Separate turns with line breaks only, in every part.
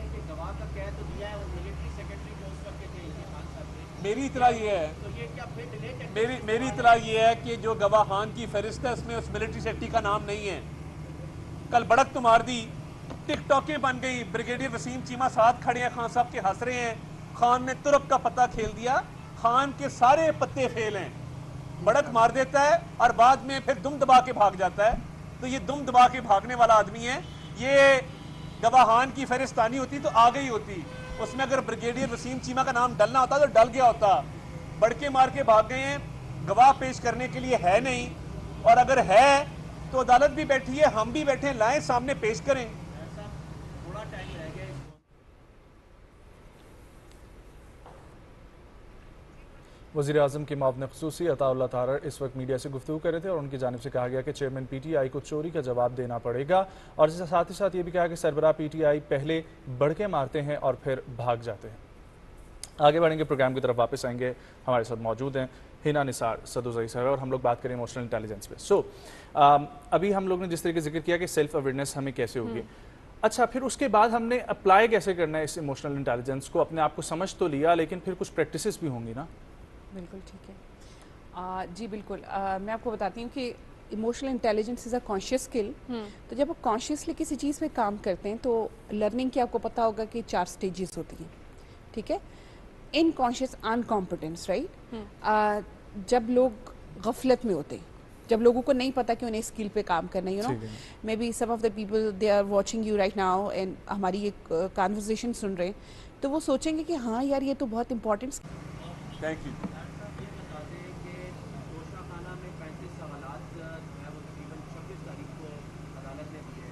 कि गवाह का कह तो दिया है और मिलिट्री सेक्रेटरी जो उस वक्त के थे खान साहब ने,
मेरी इतला ये है
तो ये क्या फिर डिले
मेरी इतला ये है कि जो गवाहान की फहरिस्त है उसमें उस मिलिट्री सेक्रेटरी का नाम नहीं है। कल बड़क तो मार दी, टिकटॉकें बन गई, ब्रिगेडियर वसीम चीमा साथ खड़े हैं, खान साहब के हंस रहे हैं, खान ने तुरक का पता खेल दिया, खान के सारे पत्ते फेल हैं। बड़क मार देता है और बाद में फिर दुम दबा के भाग जाता है। तो ये दुम दबा के भागने वाला आदमी है। ये गवाहान की फहरिस्तानी होती तो आ गई होती, उसमें अगर ब्रिगेडियर वसीम चीमा का नाम डलना होता तो डल गया होता। बड़के मार के भाग गए हैं, गवाह पेश करने के लिए है नहीं, और अगर है तो अदालत भी बैठी है, हम भी बैठे हैं, लाएं सामने पेश करें।
ऐसा थोड़ा टाइम रह गया इसको।
वज़ीर-ए-आज़म के मुआविन ख़ुसूसी अताउल्लाह तारड़ इस वक्त मीडिया से गुफ्तगू कर रहे थे और उनकी जानिब से कहा गया कि चेयरमैन पीटीआई को चोरी का जवाब देना पड़ेगा, और साथ ही साथ ये भी कहा कि सरबराह पीटीआई पहले बढ़के मारते हैं और फिर भाग जाते हैं। आगे बढ़ेंगे, प्रोग्राम की तरफ वापस आएंगे। हमारे साथ मौजूद हैं हिना निसार, सदुज़ई सर, और हम लोग बात करें इमोशनल इंटेलिजेंस पे। अभी हम लोग ने जिस तरीके से जिक्र किया कि सेल्फ अवेयरनेस हमें कैसे होगी, अच्छा फिर उसके बाद हमने अप्लाई कैसे करना है इस इमोशनल इंटेलिजेंस को? अपने आप को समझ तो लिया, लेकिन फिर कुछ प्रैक्टिसेस भी होंगी ना?
बिल्कुल ठीक है। जी बिल्कुल, मैं आपको बताती हूँ कि emotional intelligence is a conscious skill. तो जब आप कॉन्शियसली किसी चीज़ पे काम करते हैं तो लर्निंग की आपको पता होगा कि 4 स्टेजेस होती हैं, ठीक है। Unconscious incompetence, right. जब लोग गफलत में होते हैं, जब लोगों को नहीं पता कि उन्हें स्किल पे काम करना है, you know, maybe some of the people they are watching you right now and हमारी ये कॉन्वर्सेशन सुन रहे हैं, तो वो सोचेंगे कि हाँ यार ये तो बहुत इंपॉर्टेंट।
Thank you.
ये बता दें कि दोषा खाना में 35 सवालात जो है वो तकरीबन 26 तारीख को अदालत ने दिए,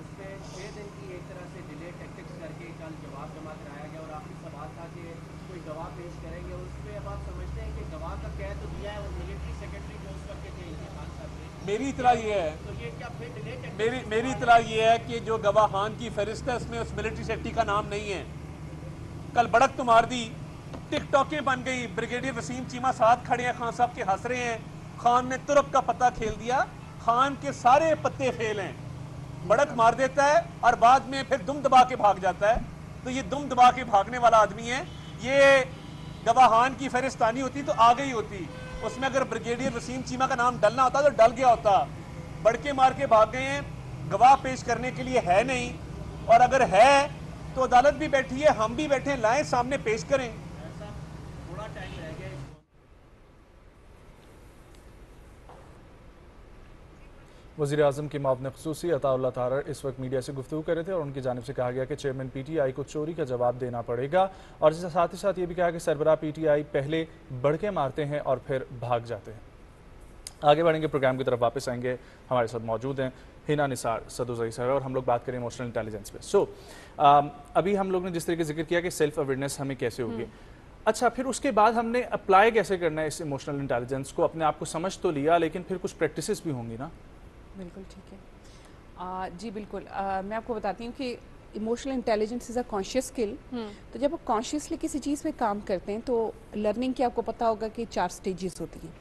उसमें 6 दिन की एक तरह से डिले टैक्टिक्स करके कल जवाब जमा कराया गया, और आखिरी सवाल था कि कोई गवाह पेश करेंगे, और उसमें अब आप समझते हैं कि गवाह का कह तो दिया है और मिलिट्री सेक्रेटरी जो उस वक्त के थे खान साहब ने,
मेरी इतला ये है
तो ये क्या फिर डिले
मेरी इतला ये है कि जो गवाहान की फहरिस्त है उसमें उस मिलिट्री सेक्रेटरी का नाम नहीं है। कल बड़क तो मार दी, टिकटॉकें बन गई, ब्रिगेडियर वसीम चीमा साथ खड़े हैं, खान साहब के हंस रहे हैं, खान ने तुरक का पता खेल दिया, खान के सारे पत्ते फेल हैं। बड़क मार देता है और बाद में फिर दुम दबा के भाग जाता है। तो ये दुम दबा के भागने वाला आदमी है। ये गवाहान की फहरिस्तानी होती तो आ गई होती, उसमें अगर ब्रिगेडियर वसीम चीमा का नाम डलना होता तो डल गया होता। बड़के मार के भाग गए हैं, गवाह पेश करने के लिए है नहीं, और अगर है तो अदालत भी बैठी है, हम भी बैठे हैं, लाएं सामने पेश करें।
ऐसा थोड़ा टाइम रह गया इसको।
वज़ीर-ए-आज़म के मुआविन ख़ुसूसी अताउल्लाह तारड़ इस वक्त मीडिया से गुफ्तगू कर रहे थे और उनकी जानिब से कहा गया कि चेयरमैन पीटीआई को चोरी का जवाब देना पड़ेगा, और साथ ही साथ ये भी कहा कि सरबराह पीटीआई पहले बढ़के मारते हैं और फिर भाग जाते हैं। आगे बढ़ेंगे, प्रोग्राम की तरफ वापस आएंगे। हमारे साथ मौजूद हैं हिना निसार, सदुज़ई सर, और हम लोग बात करें इमोशनल इंटेलिजेंस पे। अभी हम लोग ने जिस तरीके से जिक्र किया कि सेल्फ अवेयरनेस हमें कैसे होगी, अच्छा फिर उसके बाद हमने अप्लाई कैसे करना है इस इमोशनल इंटेलिजेंस को? अपने आप को समझ तो लिया, लेकिन फिर कुछ प्रैक्टिसेस भी होंगी ना?
बिल्कुल ठीक है। जी बिल्कुल, मैं आपको बताती हूँ कि emotional intelligence is a conscious skill. तो जब आप कॉन्शियसली किसी चीज़ पे काम करते हैं तो लर्निंग की आपको पता होगा कि 4 स्टेजेस होती हैं,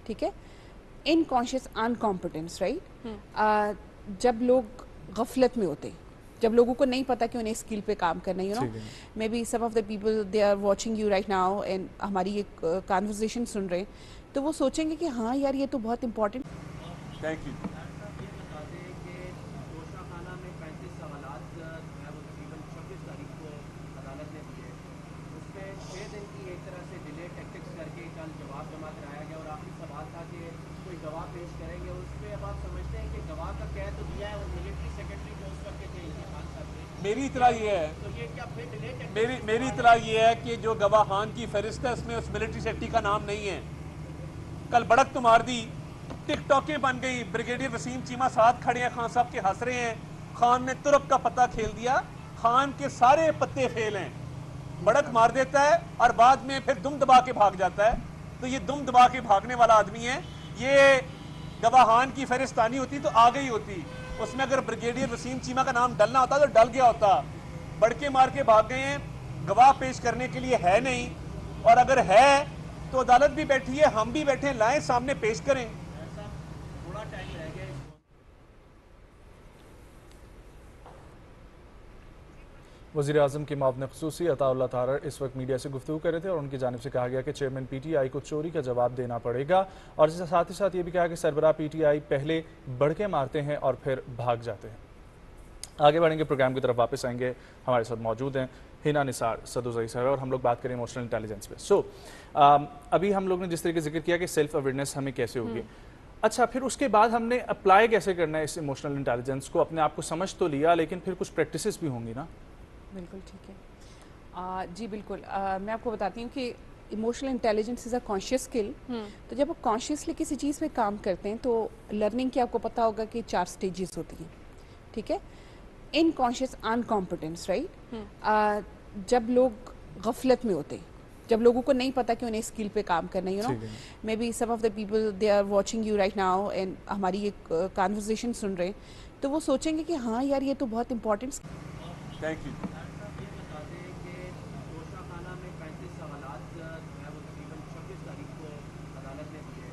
ठीक है। Unconscious incompetence, right. जब लोग गफलत में होते हैं, जब लोगों को नहीं पता कि उन्हें स्किल पे काम करना है, you know, maybe some of the people they are watching you right now and हमारी ये कॉन्वर्सेशन सुन रहे हैं, तो वो सोचेंगे कि हाँ यार ये तो बहुत इंपॉर्टेंट।
Thank you.
ये बता दें कि दोषा खाना में 35 सवालात जो है वो तकरीबन 26 तारीख को अदालत ने दिए, उसमें 6 दिन की एक तरह से डिले टैक्टिक्स करके कल जवाब जमा कराया गया, और आखिरी सवाल था कि कोई गवाह पेश करेंगे, और उसमें अब आप समझते हैं कि गवाह का कह तो दिया है और मिलिट्री सेक्रेटरी जो उस वक्त के थे खान साहब ने,
मेरी इतला ये है
तो ये क्या फिर डिले
मेरी इतला ये है कि जो गवाहान की फहरिस्त है उसमें उस मिलिट्री सेक्रेटरी का नाम नहीं है। कल बड़क तो मार दी, टिकटॉकें बन गई, ब्रिगेडियर वसीम चीमा साथ खड़े हैं, खान साहब के हंस रहे हैं, खान ने तुरक का पता खेल दिया, खान के सारे पत्ते फेल हैं। बड़क मार देता है और बाद में फिर दुम दबा के भाग जाता है। तो ये दुम दबा के भागने वाला आदमी है। ये गवाहान की फहरिस्तानी होती तो आ गई होती, उसमें अगर ब्रिगेडियर वसीम चीमा का नाम डलना होता तो डल गया होता। बड़के मार के भाग गए हैं, गवाह पेश करने के लिए है नहीं, और अगर है तो अदालत भी बैठी है, हम भी बैठे हैं, लाएं सामने पेश करें।
ऐसा थोड़ा टाइम रह गया इसको।
वज़ीर आज़म की मुआविन ख़ुसूसी अताउल्लाह तारड़ इस वक्त मीडिया से गुफ्तगू कर रहे थे और उनकी जानिब से कहा गया कि चेयरमैन PTI को चोरी का जवाब देना पड़ेगा और साथ ही साथ ये भी कहा कि सरबराह PTI पहले बढ़ के मारते हैं और फिर भाग जाते हैं। आगे बढ़ेंगे, प्रोग्राम की तरफ वापस आएंगे। हमारे साथ मौजूद हैं हिना निसार सदुज़ई साहब और हम लोग बात करें इमोशनल इंटेलिजेंस पे। अभी हम लोग ने जिस तरीके से जिक्र किया कि सेल्फ अवेयरनेस हमें कैसे होगी, अच्छा फिर उसके बाद हमने अप्लाई कैसे करना है इस इमोशनल इंटेलिजेंस को? अपने आप को समझ तो लिया, लेकिन फिर कुछ प्रैक्टिसेस भी होंगी ना?
बिल्कुल ठीक है। जी बिल्कुल, मैं आपको बताती हूँ कि emotional intelligence is a conscious skill. तो जब आप कॉन्शियसली किसी चीज़ पे काम करते हैं तो लर्निंग की आपको पता होगा कि 4 स्टेजेस होती हैं, ठीक है। Unconscious incompetence, right. जब लोग गफलत में होते हैं, जब लोगों को नहीं पता कि उन्हें स्किल पे काम करना है, you know, maybe some of the people they are watching you right now and हमारी एक कन्वर्सेशन सुन रहे हैं, तो वो सोचेंगे कि हाँ यार ये तो बहुत इंपॉर्टेंट।
Thank you.
ये बता दें कि तोशा खाना में 35 सवालात जो है वो तकरीबन 26 तारीख को अदालत ने दिए।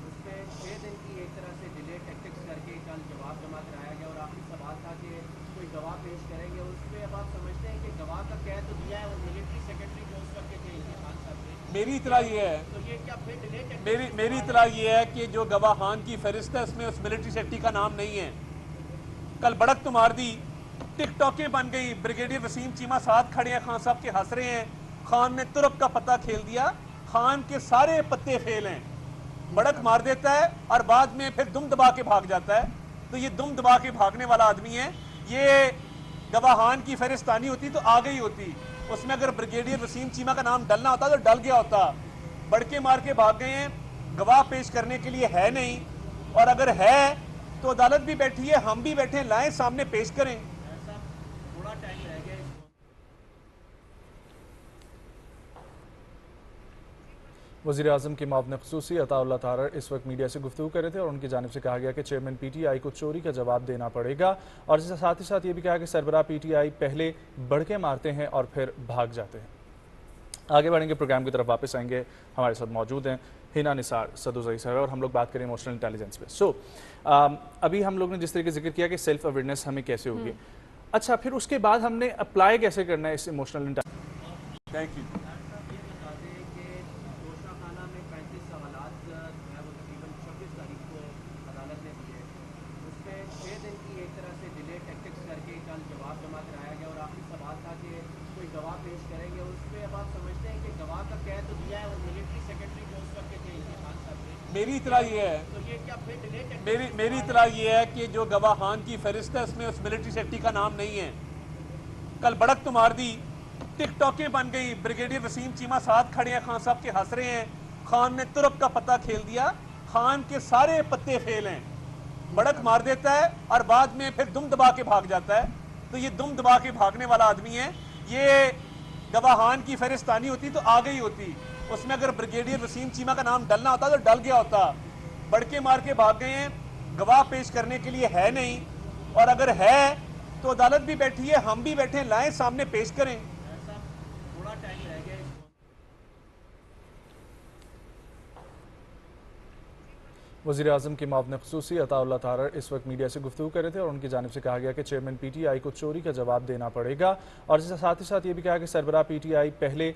उसमें 6 दिन की एक तरह से डिले टैक्टिक्स करके कल जवाब जमा कराया गया और आखिरी सवाल था कि कोई गवाह पेश करेंगे। उसमें अब आप समझते हैं कि गवाह का कह तो दिया है, वो मिलिट्री सेक्रेटरी जो उस वक्त के थे इनके खान साहब ने।
मेरी इतला ये है,
तो ये क्या फिर डिले
मेरी इतला ये है कि जो गवाहान की फहरिस्त है उसमें उस मिलिट्री सेक्रेटरी का नाम नहीं है। कल बड़क तो मार दी, टिकटॉकें बन गई, ब्रिगेडियर वसीम चीमा साथ खड़े हैं, खान साहब के हंस रहे हैं, खान ने तुरक का पत्ता खेल दिया, खान के सारे पत्ते फेल हैं। बड़क मार देता है और बाद में फिर दुम दबा के भाग जाता है। तो ये दुम दबा के भागने वाला आदमी है। ये गवाहान की फहरिस्तानी होती तो आ गई होती, उसमें अगर ब्रिगेडियर वसीम चीमा का नाम डलना होता तो डल गया होता। बड़के मार के भाग गए हैं, गवाह पेश करने के लिए है नहीं, और अगर है तो अदालत भी बैठी है, हम भी बैठे हैं, लाएं सामने पेश करें।
थोड़ा टाइम रह गया इसको।
वज़ीर आज़म की मुआविन ख़ुसूसी अताउल्लाह तारड़ इस वक्त मीडिया से गुफ्तगू कर रहे थे और उनकी जानिब से कहा गया कि चेयरमैन PTI को चोरी का जवाब देना पड़ेगा और साथ ही साथ ये भी कहा कि सरबराह PTI पहले बढ़ के मारते हैं और फिर भाग जाते हैं। आगे बढ़ेंगे, प्रोग्राम की तरफ वापस आएंगे। हमारे साथ मौजूद हैं हिना निसार सदुज़ई साहब और हम लोग बात करें इमोशनल इंटेलिजेंस पे। अभी हम लोग ने जिस तरीके से जिक्र किया कि सेल्फ अवेयरनेस हमें कैसे होगी, अच्छा फिर उसके बाद हमने अप्लाई कैसे करना है इस इमोशनल इंटेलिजेंस?
Thank you.
ये बता दें कि तोशा खाना में 35 सवालात जो है वो तकरीबन 26 तारीख को अदालत ने दिए। उसमें 6 दिन की एक तरह से डिले टैक्टिक्स करके कल जवाब जमा कराया गया और आखिरी सवाल था कि कोई गवाह पेश करेंगे। उसमें अब आप समझते हैं कि गवाह का कह तो दिया है, वो मिलिट्री सेक्रेटरी जो उस वक्त के थे इनके खान साहब ने।
मेरी इतला ये है,
तो ये क्या फिर डिले
मेरी इतला ये है कि जो गवाहान की फहरिस्त है उसमें उस मिलिट्री सेक्रेटरी का नाम नहीं है। कल बड़क तो मार दी, टिकटॉकें बन गई, ब्रिगेडियर वसीम चीमा साथ खड़े हैं, खान साहब के हंस रहे हैं, खान ने तुरक का पत्ता खेल दिया, खान के सारे पत्ते फेल हैं। बड़क मार देता है और बाद में फिर दुम दबा के भाग जाता है। तो ये दुम दबा के भागने वाला आदमी है। ये गवाहान की फहरिस्तानी होती तो आ गई होती, उसमें अगर ब्रिगेडियर वसीम चीमा का नाम डलना होता तो डल गया होता। बड़के मार के भाग गए हैं, गवाह पेश करने के लिए है नहीं, और अगर है तो अदालत भी बैठी है, हम भी बैठे हैं, लाएं सामने पेश करें।
थोड़ा टाइम रह गया इसको।
वज़ीर आज़म की मुआविन ख़ुसूसी अताउल्लाह तारड़ इस वक्त मीडिया से गुफ्तगू कर रहे थे और उनकी जानिब से कहा गया कि चेयरमैन PTI को चोरी का जवाब देना पड़ेगा और साथ ही साथ ये भी कहा कि सरबराह PTI पहले